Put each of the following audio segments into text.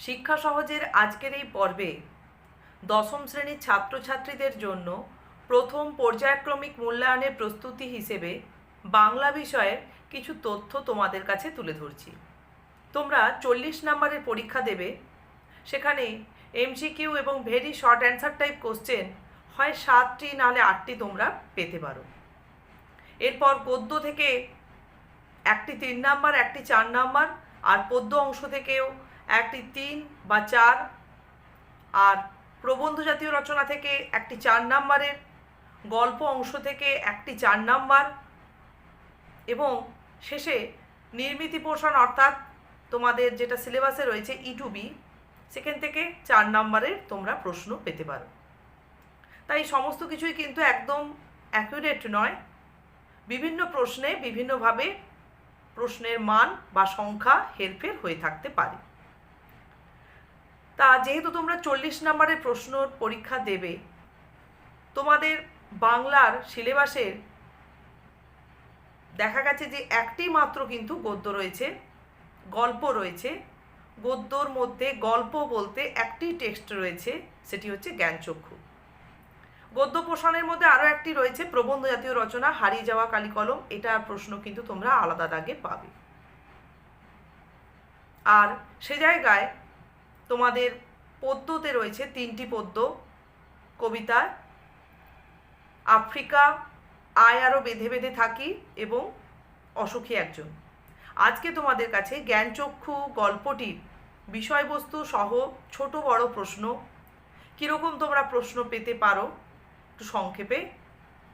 শিক্ষা সহজের আজকের এই পর্বে দশম শ্রেণীর ছাত্রছাত্রীদের জন্য প্রথম পর্যায়ক্রমিক মূল্যায়নের প্রস্তুতি হিসেবে বাংলা বিষয়ের কিছু তথ্য তোমাদের কাছে তুলে ধরছি। তোমরা 40 নম্বরের পরীক্ষা দেবে। সেখানে এমসিকিউ এবং very short answer type question হয় 7টি নাহলে 8টি তোমরা পেতে পারো। এরপর গদ্য থেকে একটি 3 নাম্বার, একটি 4 নাম্বার, আর পদ্য অংশ থেকেও একটি 3 বা 4, আর প্রবন্ধ জাতীয় রচনা থেকে একটি 4 নাম্বারের, গল্প অংশ থেকে একটি 4 নাম্বার, এবং শেষে নির্মিতি পোর্শন অর্থাৎ তোমাদের যেটা সিলেবাসে রয়েছে E2B, সেখান থেকে 4 নাম্বারের তোমরা প্রশ্ন পেতে পারো। তাই সমস্ত কিছুই কিন্তু একদম অ্যাকুরেট নয়। বিভিন্ন প্রশ্নে বিভিন্নভাবে প্রশ্নের মান বা সংখ্যা হেরফের হয়ে থাকতে পারে। তা যেহেতু তোমরা 40 নম্বরের প্রশ্নর পরীক্ষা দেবে, তোমাদের বাংলার সিলেবাসের দেখা গেছে যে একটি মাত্র কিন্তু গদ্য রয়েছে, গল্প রয়েছে। গদ্যর মধ্যে গল্প বলতে একটি টেক্সট রয়েছে, সেটি হচ্ছে জ্ঞানচক্ষু। গদ্য পোষণের মধ্যে আরও একটি রয়েছে প্রবন্ধ জাতীয় রচনা, হারিয়ে যাওয়া কালি কলম। এটার প্রশ্ন কিন্তু তোমরা আলাদা দাগে পাবে। আর সে জায়গায় তোমাদের পদ্যতে রয়েছে 3টি পদ্য, কবিতা আফ্রিকা, আয় আরও বেঁধে বেঁধে থাকি এবং অসুখী একজন। আজকে তোমাদের কাছে জ্ঞানচক্ষু গল্পটির বিষয়বস্তু সহ ছোট বড় প্রশ্ন, কীরকম তোমরা প্রশ্ন পেতে পারো একটু সংক্ষেপে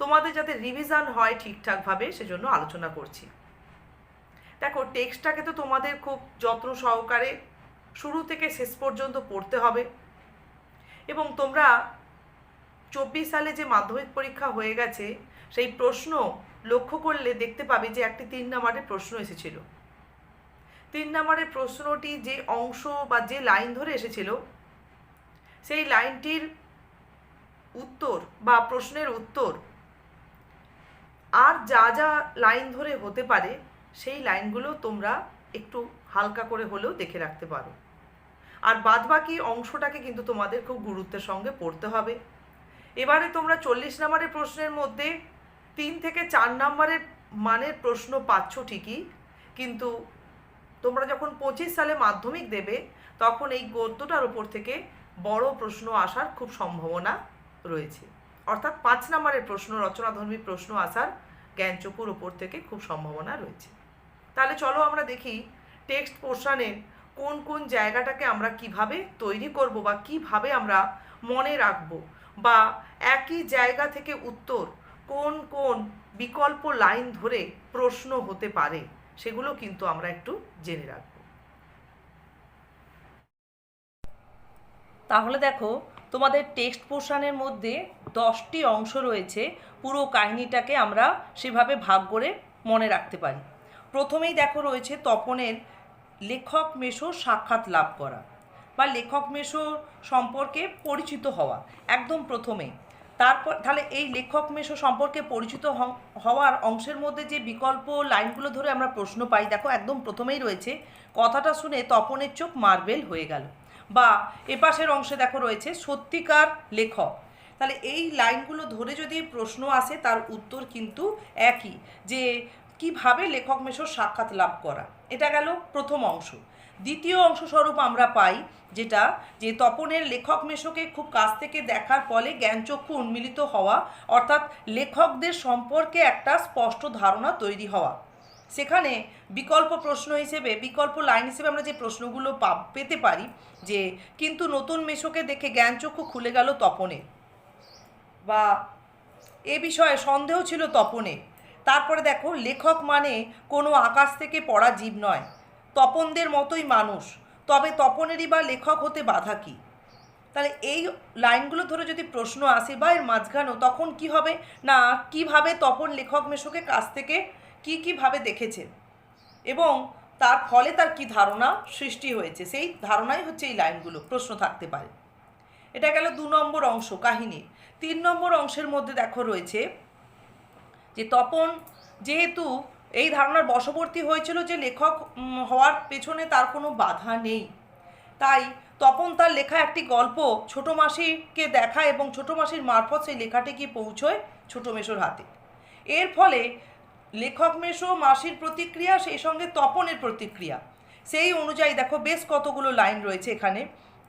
তোমাদের যাতে রিভিশন হয় ঠিকঠাকভাবে সেজন্য আলোচনা করছি। দেখো, টেক্সটটাকে তো তোমাদের খুব যত্ন সহকারে শুরু থেকে শেষ পর্যন্ত পড়তে হবে। এবং তোমরা 24 সালে যে মাধ্যমিক পরীক্ষা হয়ে গেছে সেই প্রশ্ন লক্ষ্য করলে দেখতে পাবে যে একটি 3 নম্বরের প্রশ্ন এসেছিল। 3 নম্বরের প্রশ্নটি যে অংশ বা যে লাইন ধরে এসেছিল সেই লাইনটির উত্তর বা প্রশ্নের উত্তর আর যা যা লাইন ধরে হতে পারে সেই লাইনগুলো তোমরা একটু হালকা করে হলেও দেখে রাখতে পারো। আর বাদবাকি অংশটাকে কিন্তু তোমাদের খুব গুরুত্বের সঙ্গে পড়তে হবে। এবারে তোমরা 40 নম্বরের প্রশ্নের মধ্যে 3 থেকে 4 নম্বরের মানের প্রশ্ন পাচ্ছ ঠিকই, কিন্তু তোমরা যখন 25 সালে মাধ্যমিক দেবে তখন এই গদ্যটার ওপর থেকে বড় প্রশ্ন আসার খুব সম্ভাবনা রয়েছে। অর্থাৎ 5 নম্বরের প্রশ্ন, রচনাধর্মী প্রশ্ন আসার জ্ঞানচক্ষুর ওপর থেকে খুব সম্ভাবনা রয়েছে। তাহলে চলো আমরা দেখি টেক্সট পোর্শনের কোন কোন জায়গাটাকে আমরা কিভাবে তৈরি করব বা কিভাবে আমরা মনে রাখব, বা একই জায়গা থেকে উত্তর কোন কোন বিকল্প লাইন ধরে প্রশ্ন হতে পারে সেগুলো কিন্তু আমরা একটু জেনে রাখব। তাহলে দেখো, তোমাদের টেক্সট পোর্শনের মধ্যে 10টি অংশ রয়েছে। পুরো কাহিনীটাকে আমরা সেভাবে ভাগ করে মনে রাখতে পারি। প্রথমেই দেখো রয়েছে তপনের লেখক মেশো সাক্ষাৎ লাভ করা বা লেখক মেশো সম্পর্কে পরিচিত হওয়া, একদম প্রথমে। তারপর তাহলে এই লেখক মেশো সম্পর্কে পরিচিত হওয়ার অংশের মধ্যে যে বিকল্প লাইনগুলো ধরে আমরা প্রশ্ন পাই, দেখো একদম প্রথমেই রয়েছে কথাটা শুনে তপনের চোখ মার্বেল হয়ে গেল, বা এপাশের অংশে দেখো রয়েছে সত্যিকার লেখক। তাহলে এই লাইনগুলো ধরে যদি প্রশ্ন আসে তার উত্তর কিন্তু একই, যে কিভাবে লেখক মেশোর সাক্ষাৎ লাভ করা। এটা গেল প্রথম অংশ। দ্বিতীয় অংশ স্বরূপ আমরা পাই যেটা, যে তপনের লেখক মেশোকে খুব কাছ থেকে দেখার ফলে জ্ঞানচক্ষু উন্মিলিত হওয়া, অর্থাৎ লেখকদের সম্পর্কে একটা স্পষ্ট ধারণা তৈরি হওয়া। সেখানে বিকল্প প্রশ্ন হিসেবে, বিকল্প লাইন হিসেবে আমরা যে প্রশ্নগুলো পেতে পারি, যে কিন্তু নতুন মেশোকে দেখে জ্ঞানচক্ষু খুলে গেল তপনের, বা এ বিষয়ে সন্দেহ ছিল তপনের। তারপরে দেখো, লেখক মানে কোনো আকাশ থেকে পড়া জীব নয়, তপনদের মতোই মানুষ, তবে তপনেরই বা লেখক হতে বাধা কী। তাহলে এই লাইনগুলো ধরে যদি প্রশ্ন আসে বা এর মাঝখানেও, তখন কি হবে না, কিভাবে তপন লেখক মেশোকে কাছ থেকে কীভাবে দেখেছে এবং তার ফলে তার কি ধারণা সৃষ্টি হয়েছে, সেই ধারণাই হচ্ছে এই লাইনগুলো প্রশ্ন থাকতে পারে। এটা গেল 2 নম্বর অংশ কাহিনীর। 3 নম্বর অংশের মধ্যে দেখো রয়েছে যে তপন যেহেতু এই ধারণার বশবর্তী হয়েছিল যে লেখক হওয়ার পেছনে তার কোনো বাধা নেই, তাই তপন তার লেখা একটি গল্প ছোটো মাসিকে দেখায় এবং ছোটো মাসির মারফত সেই লেখাটি গিয়ে পৌঁছয় ছোটো মেসোর হাতে। এর ফলে লেখক মেসো, মাসির প্রতিক্রিয়া, সেই সঙ্গে তপনের প্রতিক্রিয়া, সেই অনুযায়ী দেখো বেশ কতগুলো লাইন রয়েছে এখানে।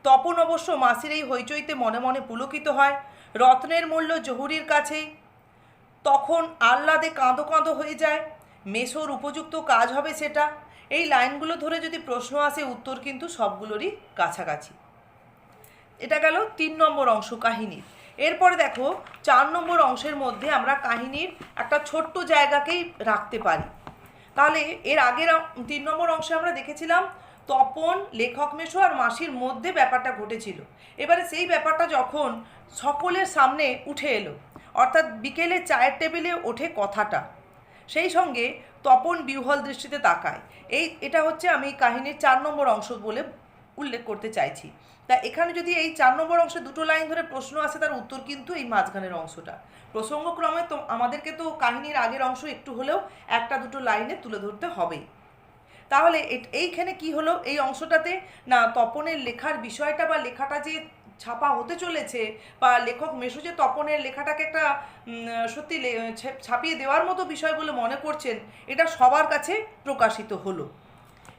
তপন অবশ্য মাসির এই হইচইতে মনে মনে পুলকিত হয়। রত্নের মূল্য জহুরির কাছেই। তখন আহ্লাদে কাঁদো কাঁদো হয়ে যায়। মেসোর উপযুক্ত কাজ হবে সেটা। এই লাইনগুলো ধরে যদি প্রশ্ন আসে, উত্তর কিন্তু সবগুলোরই কাছাকাছি। এটা গেল 3 নম্বর অংশ কাহিনীর। এরপরে দেখো 4 নম্বর অংশের মধ্যে আমরা কাহিনীর একটা ছোট্ট জায়গাকেই রাখতে পারি। তাহলে এর আগের 3 নম্বর অংশে আমরা দেখেছিলাম তপন, লেখক মেসো আর মাসির মধ্যে ব্যাপারটা ঘটেছিল। এবারে সেই ব্যাপারটা যখন সকলের সামনে উঠে এলো, অর্থাৎ বিকেলে চায়ের টেবিলে ওঠে কথাটা, সেই সঙ্গে তপন বিহ্বল দৃষ্টিতে তাকায়। এটা হচ্ছে আমি কাহিনীর 4 নম্বর অংশ বলে উল্লেখ করতে চাইছি। তা এখানে যদি এই 4 নম্বর অংশে দুটো লাইন ধরে প্রশ্ন আসে, তার উত্তর কিন্তু এই মাঝখানের অংশটা। প্রসঙ্গক্রমে তো আমাদেরকে তো কাহিনীর আগের অংশ একটু হলেও একটা দুটো লাইনে তুলে ধরতে হবেই। তাহলে এইখানে কি হলো এই অংশটাতে, না তপনের লেখার বিষয়টা বা লেখাটা যে ছাপা হতে চলেছে, বা লেখক মেসো যে তপনের লেখাটাকে একটা সত্যি ছাপিয়ে দেওয়ার মতো বিষয় বলে মনে করছেন, এটা সবার কাছে প্রকাশিত হলো।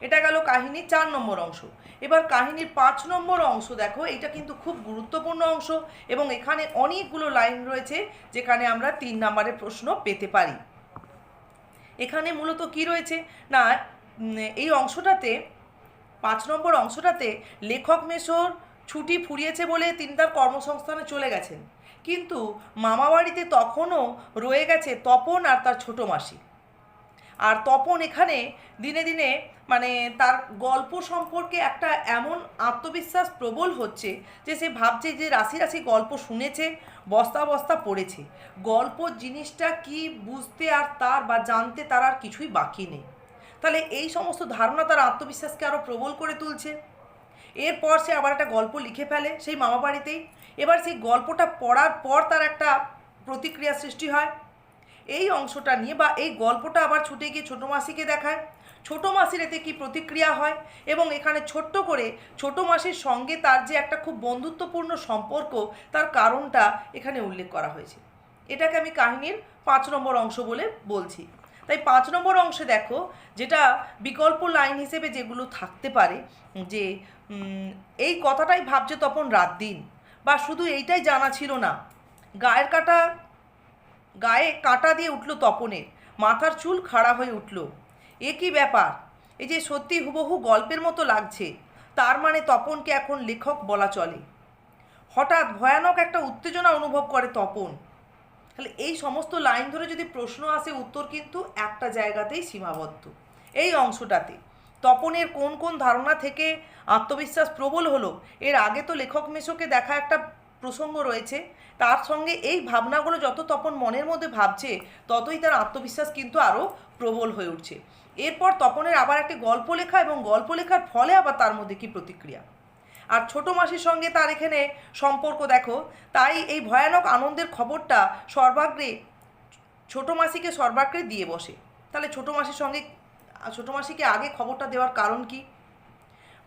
এটা গেল কাহিনীর 4 নম্বর অংশ। এবার কাহিনীর 5 নম্বর অংশ দেখো, এটা কিন্তু খুব গুরুত্বপূর্ণ অংশ এবং এখানে অনেকগুলো লাইন রয়েছে যেখানে আমরা 3 নম্বরের প্রশ্ন পেতে পারি। এখানে মূলত কি রয়েছে, না এই অংশটাতে 5 নম্বর অংশটাতে লেখক মেসোর ছুটি ফুরিয়েছে বলে তিনি তার কর্মসংস্থানে চলে গেছেন, কিন্তু মামাবাড়িতে তখনও রয়ে গেছে তপন আর তার ছোটো মাসি। আর তপন এখানে দিনে দিনে মানে তার গল্প সম্পর্কে একটা এমন আত্মবিশ্বাস প্রবল হচ্ছে যে সে ভাবছে যে রাশি রাশি গল্প শুনেছে, বস্তা বস্তা পড়েছে, গল্প জিনিসটা কি বুঝতে আর তার বা জানতে তার আর কিছুই বাকি নেই। তাহলে এই সমস্ত ধারণা তার আত্মবিশ্বাসকে আরও প্রবল করে তুলছে। এরপর সে আবার একটা গল্প লিখে ফেলে সেই মামা বাড়িতেই। এবার সেই গল্পটা পড়ার পর তার একটা প্রতিক্রিয়া সৃষ্টি হয় এই অংশটা নিয়ে, বা এই গল্পটা আবার ছুটে গিয়ে ছোটো মাসিকে দেখায়। ছোটো মাসির এতে কী প্রতিক্রিয়া হয়, এবং এখানে ছোট্ট করে ছোটো মাসির সঙ্গে তার যে একটা খুব বন্ধুত্বপূর্ণ সম্পর্ক, তার কারণটা এখানে উল্লেখ করা হয়েছে। এটাকে আমি কাহিনীর 5 নম্বর অংশ বলে বলছি। তাই 5 নম্বর অংশে দেখো যেটা বিকল্প লাইন হিসেবে যেগুলো থাকতে পারে, যে এই কথাটাই ভাবছে তপন রাত দিন, বা শুধু এইটাই জানা ছিল না, গায়ে কাঁটা দিয়ে উঠল তপনের, মাথার চুল খাড়া হয়ে উঠল। এ কী ব্যাপার, এই যে সত্যি হুবহু গল্পের মতো লাগছে, তার মানে তপনকে এখন লেখক বলা চলে। হঠাৎ ভয়ানক একটা উত্তেজনা অনুভব করে তপন। তাহলে এই সমস্ত লাইন ধরে যদি প্রশ্ন আসে, উত্তর কিন্তু একটা জায়গাতেই সীমাবদ্ধ। এই অংশটাতে তপনের কোন কোন ধারণা থেকে আত্মবিশ্বাস প্রবল হলো, এর আগে তো লেখক মেসোকে দেখা একটা প্রসঙ্গ রয়েছে, তার সঙ্গে এই ভাবনাগুলো যত তপন মনের মধ্যে ভাবছে, ততই তার আত্মবিশ্বাস কিন্তু আরও প্রবল হয়ে উঠছে। এরপর তপনের আবার একটি গল্প লেখা, এবং গল্প লেখার ফলে আবার তার মধ্যে কী প্রতিক্রিয়া, আর ছোটো মাসির সঙ্গে তার এখানে সম্পর্ক দেখো। তাই এই ভয়ানক আনন্দের খবরটা সর্বাগ্রে ছোটো মাসিকে সর্বাগ্রে দিয়ে বসে। তাহলে ছোটো মাসিকে আগে খবরটা দেওয়ার কারণ কি?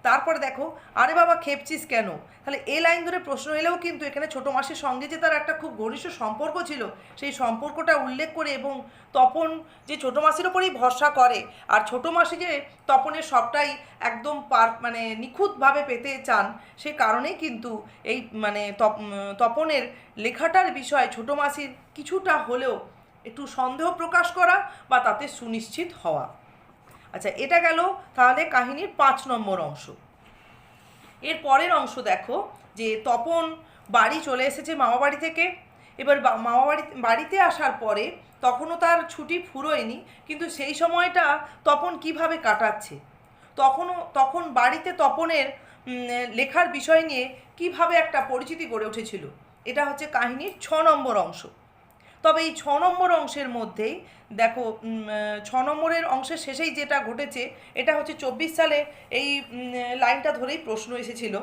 তারপরে দেখো, আরে বাবা খেপছিস কেন, তাহলে এই লাইন ধরে প্রশ্ন এলেও কিন্তু এখানে ছোটো মাসির সঙ্গে যে তার একটা খুব ঘনিষ্ঠ সম্পর্ক ছিল, সেই সম্পর্কটা উল্লেখ করে, এবং তপন যে ছোটো মাসির ওপরেই ভরসা করে, আর ছোটো মাসি যে তপনের সবটাই একদম নিখুঁতভাবে পেতে চান, সে কারণেই কিন্তু এই তপনের লেখাটার বিষয়ে ছোটো মাসির কিছুটা হলেও একটু সন্দেহ প্রকাশ করা বা তাতে সুনিশ্চিত হওয়া। আচ্ছা, এটা গেল তাহলে কাহিনীর 5 নম্বর অংশ। এর পরের অংশ দেখো, যে তপন বাড়ি চলে এসেছে মামাবাড়ি থেকে। এবার বাড়িতে আসার পরে তখনও তার ছুটি ফুরোয়নি, কিন্তু সেই সময়টা তপন কিভাবে কাটাচ্ছে, তখন বাড়িতে তপনের লেখার বিষয় নিয়ে কিভাবে একটা পরিচিতি গড়ে উঠেছিল, এটা হচ্ছে কাহিনীর 6 নম্বর অংশ। তবে এই 6 নম্বর অংশের মধ্যেই দেখো 6 নম্বরের অংশের শেষেই যেটা ঘটেছে, এটা হচ্ছে 24 সালে এই লাইনটা ধরেই প্রশ্ন এসেছিল।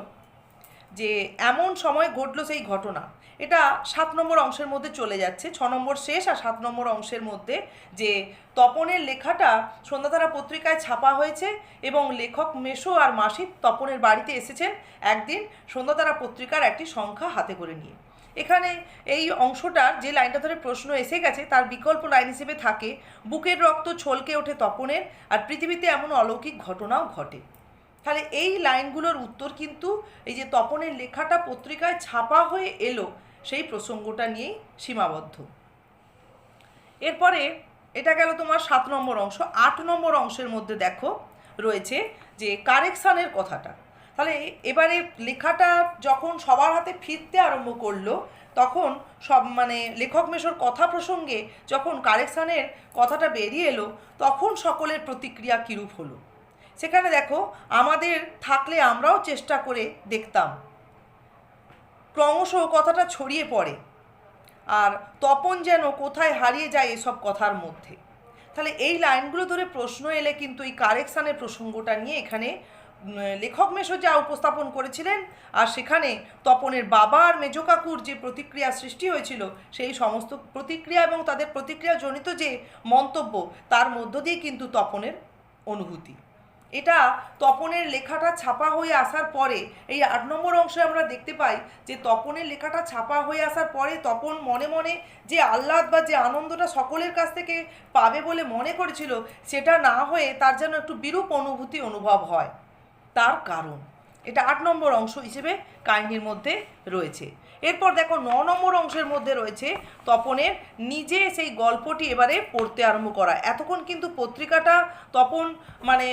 যে এমন সময় ঘটলো সেই ঘটনা, এটা 7 নম্বর অংশের মধ্যে চলে যাচ্ছে। 6 নম্বর শেষ আর 7 নম্বর অংশের মধ্যে যে তপনের লেখাটা সন্ধ্যাতারা পত্রিকায় ছাপা হয়েছে এবং লেখক মেশো আর মাসি তপনের বাড়িতে এসেছেন একদিন সন্ধ্যাতারা পত্রিকার একটি সংখ্যা হাতে করে নিয়ে। এখানে এই অংশটার যে লাইনটা ধরে প্রশ্ন এসে গেছে তার বিকল্প লাইন হিসেবে থাকে, বুকের রক্ত ছলকে ওঠে তপনের আর পৃথিবীতে এমন অলৌকিক ঘটনাও ঘটে। তাহলে এই লাইনগুলোর উত্তর কিন্তু এই যে তপনের লেখাটা পত্রিকায় ছাপা হয়ে এলো সেই প্রসঙ্গটা নিয়েই সীমাবদ্ধ। এরপরে এটা গেল তোমার 7 নম্বর অংশ। 8 নম্বর অংশের মধ্যে দেখো রয়েছে যে কারেকশানের কথাটা। তাহলে এবারে লেখাটা যখন সবার হাতে ফিরতে আরম্ভ করলো তখন সব মানে লেখক মেশোর কথা প্রসঙ্গে যখন কারেকশানের কথাটা বেরিয়ে এলো তখন সকলের প্রতিক্রিয়া কীরূপ হলো সেখানে দেখো, আমাদের থাকলে আমরাও চেষ্টা করে দেখতাম, ক্রমশ কথাটা ছড়িয়ে পড়ে, আর তপন যেন কোথায় হারিয়ে যায় এসব কথার মধ্যে। তাহলে এই লাইনগুলো ধরে প্রশ্ন এলে কিন্তু এই কারেকশানের প্রসঙ্গটা নিয়ে এখানে লেখক মেশো যা উপস্থাপন করেছিলেন আর সেখানে তপনের বাবা আর মেজো কাকুর যে প্রতিক্রিয়া সৃষ্টি হয়েছিল সেই সমস্ত প্রতিক্রিয়া এবং তাদের প্রতিক্রিয়াজনিত যে মন্তব্য তার মধ্য দিয়ে কিন্তু তপনের অনুভূতি। এটা তপনের লেখাটা ছাপা হয়ে আসার পরে এই 8 নম্বর অংশে আমরা দেখতে পাই যে তপনের লেখাটা ছাপা হয়ে আসার পরে তপন মনে মনে যে আহ্লাদ বা যে আনন্দটা সকলের কাছ থেকে পাবে বলে মনে করেছিল সেটা না হয়ে তার যেন একটু বিরূপ অনুভূতি অনুভব হয়। তার কারণ এটা 8 নম্বর অংশ হিসেবে কাহিনীর মধ্যে রয়েছে। এরপর দেখো 9 নম্বর অংশের মধ্যে রয়েছে তপনের নিজে সেই গল্পটি এবারে পড়তে আরম্ভ করা। এতক্ষণ কিন্তু পত্রিকাটা তপন মানে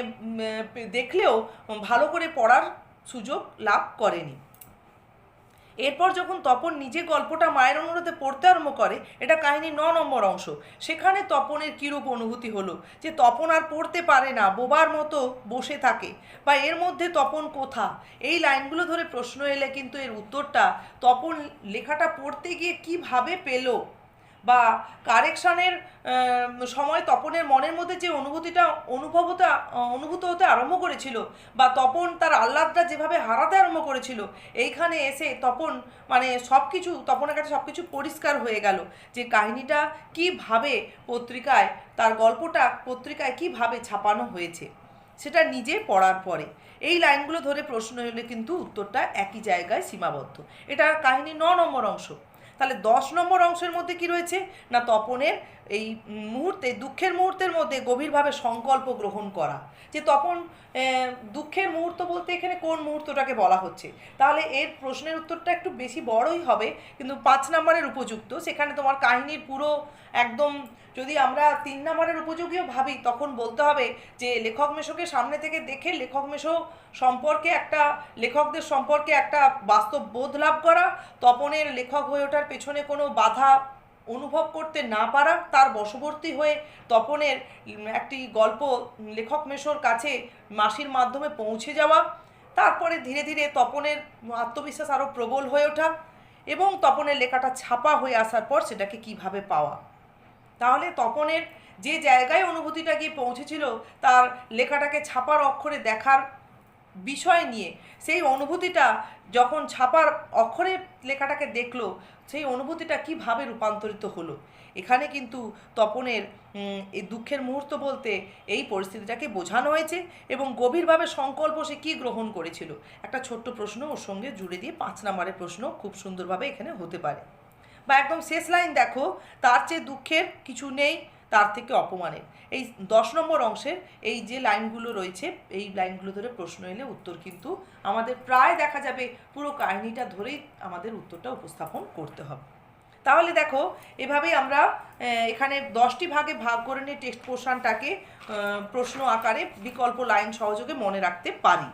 দেখলেও ভালো করে পড়ার সুযোগ লাভ করেনি। এরপর যখন তপন নিজে গল্পটা মায়ের অনুরোধে পড়তে আরম্ভ করে, এটা কাহিনীর 9 নম্বর অংশ, সেখানে তপনের কীরূপ অনুভূতি হলো যে তপন আর পড়তে পারে না, বোবার মতো বসে থাকে, বা এর মধ্যে তপন কোথা। এই লাইনগুলো ধরে প্রশ্ন এলে কিন্তু এর উত্তরটা তপন লেখাটা পড়তে গিয়ে কিভাবে পেল বা কারেকশানের সময় তপনের মনের মধ্যে যে অনুভূতিটা অনুভূত হতে আরম্ভ করেছিল বা তপন তার আহ্লাদটা যেভাবে হারাতে আরম্ভ করেছিল, এইখানে এসে তপন মানে তপনের কাছে সব কিছু পরিষ্কার হয়ে গেল যে কাহিনীটা কিভাবে পত্রিকায়, তার গল্পটা পত্রিকায় কিভাবে ছাপানো হয়েছে সেটা নিজে পড়ার পরে। এই লাইনগুলো ধরে প্রশ্ন হলে কিন্তু উত্তরটা একই জায়গায় সীমাবদ্ধ। এটা কাহিনীর 9 নম্বর অংশ। তাহলে 10 নম্বর অংশের মধ্যে কি রয়েছে না, তপনের এই মুহূর্তে, দুঃখের মুহূর্তের মধ্যে গভীরভাবে সংকল্প গ্রহণ করা। যে তপন দুঃখের মুহূর্ত বলতে এখানে কোন মুহূর্তটাকে বলা হচ্ছে, তাহলে এর প্রশ্নের উত্তরটা একটু বেশি বড়ই হবে কিন্তু 5 নম্বরের উপযুক্ত। সেখানে তোমার কাহিনীর পুরো একদম যদি আমরা 3 নম্বরের উপযোগীও ভাবি তখন বলতে হবে যে লেখক মেশোকে সামনে থেকে দেখে লেখকদের সম্পর্কে একটা বাস্তব বোধ লাভ করা, তপনের লেখক হয়ে ওঠার পেছনে কোনো বাধা অনুভব করতে না পারা, তার বশবর্তী হয়ে তপনের একটি গল্প লেখক মেশোর কাছে মাসির মাধ্যমে পৌঁছে যাওয়া, তারপরে ধীরে ধীরে তপনের আত্মবিশ্বাস আরও প্রবল হয়ে ওঠা এবং তপনের লেখাটা ছাপা হয়ে আসার পর সেটাকে কিভাবে পাওয়া। তাহলে তপনের যে জায়গায় অনুভূতিটা গিয়ে পৌঁছেছিল তার লেখাটাকে ছাপার অক্ষরে দেখার বিষয় নিয়ে, সেই অনুভূতিটা যখন ছাপার অক্ষরে লেখাটাকে দেখলো সেই অনুভূতিটা কিভাবে রূপান্তরিত হলো। এখানে কিন্তু তপনের এই দুঃখের মুহূর্ত বলতে এই পরিস্থিতিটাকে বোঝানো হয়েছে এবং গভীরভাবে সংকল্প সে কী গ্রহণ করেছিল একটা ছোট্ট প্রশ্ন ওর সঙ্গে জুড়ে দিয়ে 5 নম্বরের প্রশ্ন খুব সুন্দরভাবে এখানে হতে পারে। বা একদম শেষ লাইন দেখো, তার চেয়ে দুঃখের কিছু নেই, তার থেকে অপমানের। এই 10 নম্বর অংশের এই যে লাইনগুলো রয়েছে এই লাইনগুলো ধরে প্রশ্ন এলে উত্তর কিন্তু আমাদের প্রায় দেখা যাবে পুরো কাহিনীটা ধরেই আমাদের উত্তরটা উপস্থাপন করতে হবে। তাহলে দেখো এভাবেই আমরা এখানে 10টি ভাগে ভাগ করে নিয়ে টেক্সট পোর্শনটাকে প্রশ্ন আকারে বিকল্প লাইন সহযোগে মনে রাখতে পারি।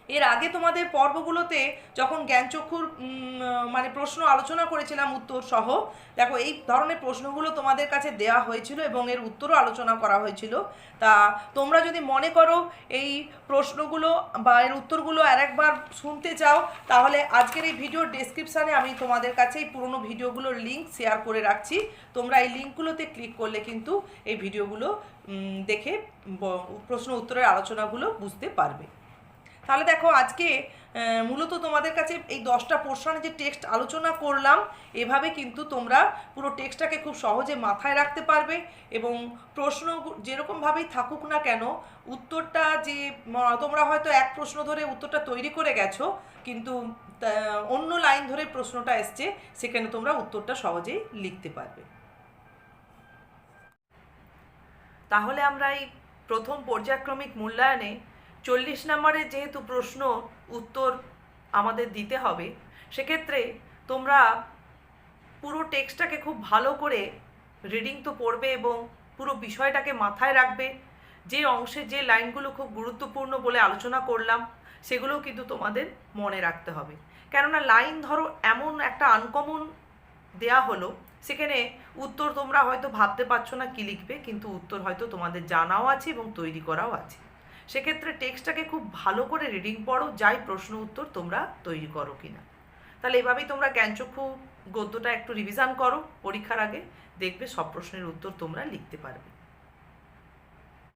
এর আগে তোমাদের পর্বগুলোতে যখন জ্ঞানচক্ষুর মানে প্রশ্ন আলোচনা করেছিলাম উত্তর সহ, দেখো এই ধরনের প্রশ্নগুলো তোমাদের কাছে দেওয়া হয়েছিল এবং এর উত্তরও আলোচনা করা হয়েছিল। তা তোমরা যদি মনে করো এই প্রশ্নগুলো বা এর উত্তরগুলো আরেকবার শুনতে চাও তাহলে আজকের এই ভিডিওর ডেসক্রিপশানে আমি তোমাদের কাছে এই পুরনো ভিডিওগুলোর লিঙ্ক শেয়ার করে রাখছি। তোমরা এই লিঙ্কগুলোতে ক্লিক করলে কিন্তু এই ভিডিওগুলো দেখে প্রশ্ন উত্তরের আলোচনাগুলো বুঝতে পারবে। তাহলে দেখো আজকে মূলত তোমাদের কাছে এই 10টা পোর্শনে যে টেক্সট আলোচনা করলাম, এভাবে কিন্তু তোমরা পুরো টেক্সটটাকে খুব সহজে মাথায় রাখতে পারবে এবং প্রশ্ন যেরকমভাবেই থাকুক না কেন, উত্তরটা যে তোমরা হয়তো এক প্রশ্ন ধরে উত্তরটা তৈরি করে গেছো, কিন্তু অন্য লাইন ধরে প্রশ্নটা এসছে, সেখানে তোমরা উত্তরটা সহজেই লিখতে পারবে। তাহলে আমরা এই প্রথম পর্যায়ক্রমিক মূল্যায়নে 40 নম্বরের যেহেতু প্রশ্ন উত্তর আমাদের দিতে হবে, সেক্ষেত্রে তোমরা পুরো টেক্সটটাকে খুব ভালো করে রিডিং তো পড়বে এবং পুরো বিষয়টাকে মাথায় রাখবে। যে অংশে যে লাইনগুলো খুব গুরুত্বপূর্ণ বলে আলোচনা করলাম, সেগুলোও কিন্তু তোমাদের মনে রাখতে হবে। কেননা লাইন ধরো এমন একটা আনকমন দেয়া হলো, সেখানে উত্তর তোমরা হয়তো ভাবতে পারছো না কী লিখবে, কিন্তু উত্তর হয়তো তোমাদের জানাও আছে এবং তৈরি করাও আছে। সেক্ষেত্রে টেক্সটটাকে খুব ভালো করে রিডিং পড়ো, যাই প্রশ্ন উত্তর তোমরা তৈরি করো কিনা। তাহলে এভাবেই তোমরা জ্ঞানচক্ষু গদ্যটা একটু রিভিশন করো পরীক্ষার আগে, দেখবে সব প্রশ্নের উত্তর তোমরা লিখতে পারবে।